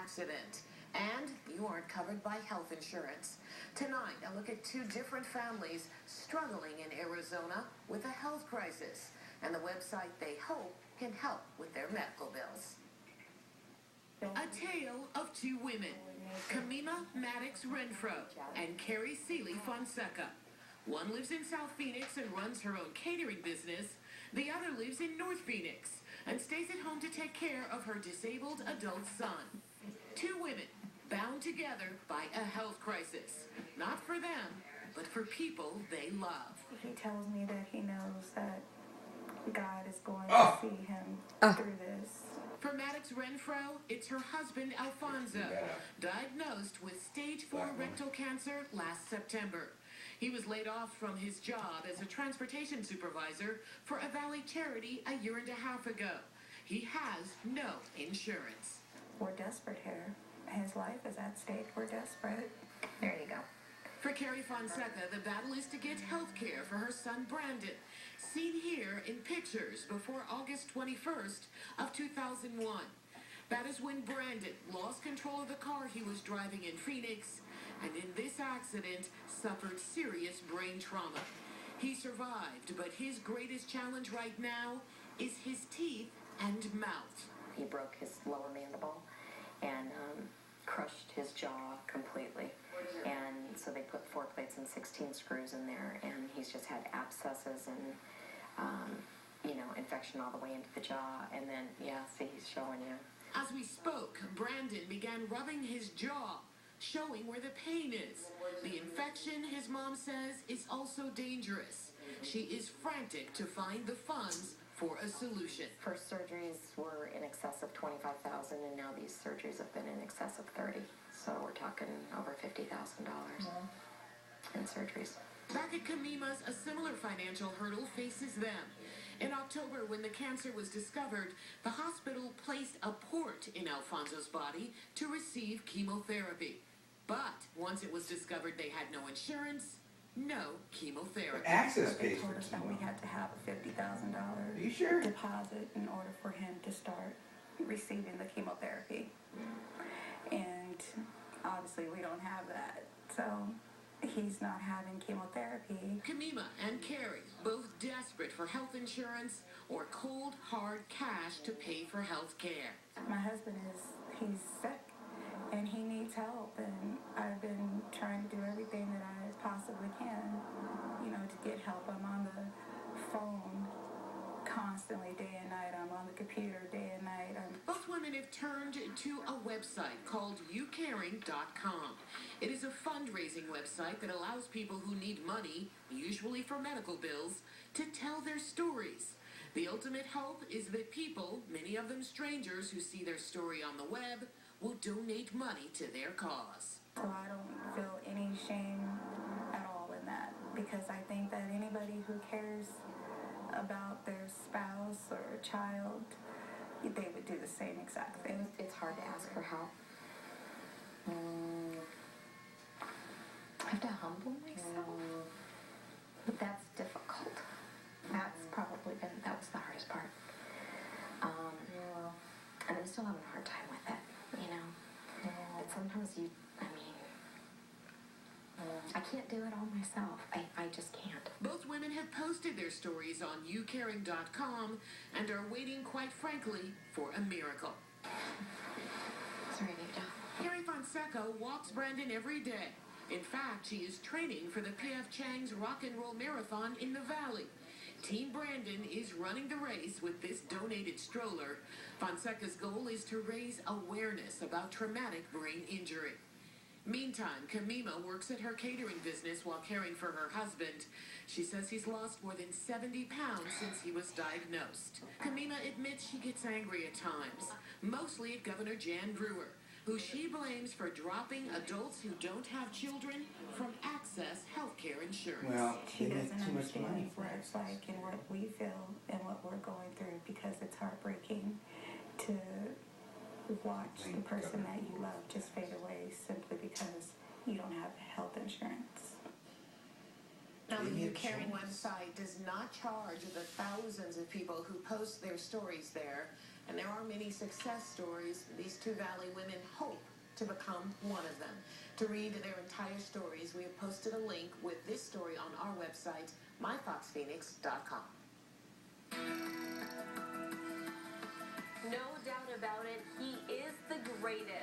accident and you aren't covered by health insurance. Tonight, a look at two different families struggling in Arizona with a health crisis and the website they hope can help with their medical bills. A tale of two women, Camima Maddox Renfro and Carrie Seeley Fonseca. One lives in South Phoenix and runs her own catering business. The other lives in North Phoenix and stays at home to take care of her disabled adult son. Two women bound together by a health crisis. Not for them, but for people they love. He tells me that he knows that God is going to see him through this. For Maddox Renfro, it's her husband, Alfonso, diagnosed with stage 4 rectal cancer last September. He was laid off from his job as a transportation supervisor for a Valley charity a year and a half ago. He has no insurance. We're desperate here. His life is at stake. We're desperate. There you go. For Carrie Fonseca, the battle is to get health care for her son, Brandon, seen here in pictures before August 21st of 2001. That is when Brandon lost control of the car he was driving in Phoenix, and in this accident suffered serious brain trauma. He survived, but his greatest challenge right now is his teeth and mouth. He broke his lower mandible and crushed his jaw completely. And so they put 4 plates and 16 screws in there, and he's just had abscesses and, infection all the way into the jaw. And then, see, he's showing you. As we spoke, Brandon began rubbing his jaw, showing where the pain is. The infection, his mom says, is also dangerous. She is frantic to find the funds for a solution. First surgeries were in excess of $25,000, and now these surgeries have been in excess of $30,000. So we're talking over $50,000 in surgeries. Back at Camima's, a similar financial hurdle faces them. In October, when the cancer was discovered, the hospital placed a port in Alfonso's body to receive chemotherapy. But once it was discovered they had no insurance, no chemotherapy. Access They pays told for us that we had to have a $50,000 you sure? deposit in order for him to start receiving the chemotherapy. And obviously we don't have that. So he's not having chemotherapy. Camima and Carrie, both desperate for health insurance or cold, hard cash to pay for health care. My husband he's sick and he needs help, and I've been trying to do everything that I possibly can, to get help. I'm on the phone constantly, day and night. I'm on the computer day and night. Both women have turned to a website called youcaring.com. It is a fundraising website that allows people who need money, usually for medical bills, to tell their stories. The ultimate hope is that people, many of them strangers who see their story on the web, will donate money to their cause. So I don't feel any shame at all in that, because I think that anybody who cares about their spouse or child, they would do the same exact thing. It's hard to ask for help. I have to humble myself. That's difficult. That was the hardest part. And I'm still having a hard time with it, But sometimes I can't do it all myself. I just can't. Both women have posted their stories on youcaring.com and are waiting, quite frankly, for a miracle. Sorry, Nita. Carrie Fonseca walks Brandon every day. In fact, she is training for the P.F. Chang's Rock and Roll Marathon in the Valley. Team Brandon is running the race with this donated stroller. Fonseca's goal is to raise awareness about traumatic brain injury. Meantime, Camima works at her catering business while caring for her husband. She says he's lost more than 70 pounds since he was diagnosed. Camima admits she gets angry at times, mostly at Governor Jan Brewer, who she blames for dropping adults who don't have children from access healthcare insurance. Well, She they make doesn't too much understand money for what it's access. like and what we feel and what we're going through, because it's heartbreaking to watch the person that you love just fade away simply because you don't have health insurance. Now, the YouCaring website does not charge the thousands of people who post their stories there, and there are many success stories. These two Valley women hope to become one of them. To read their entire stories, we have posted a link with this story on our website, myfoxphoenix.com. No doubt about it, he is the greatest.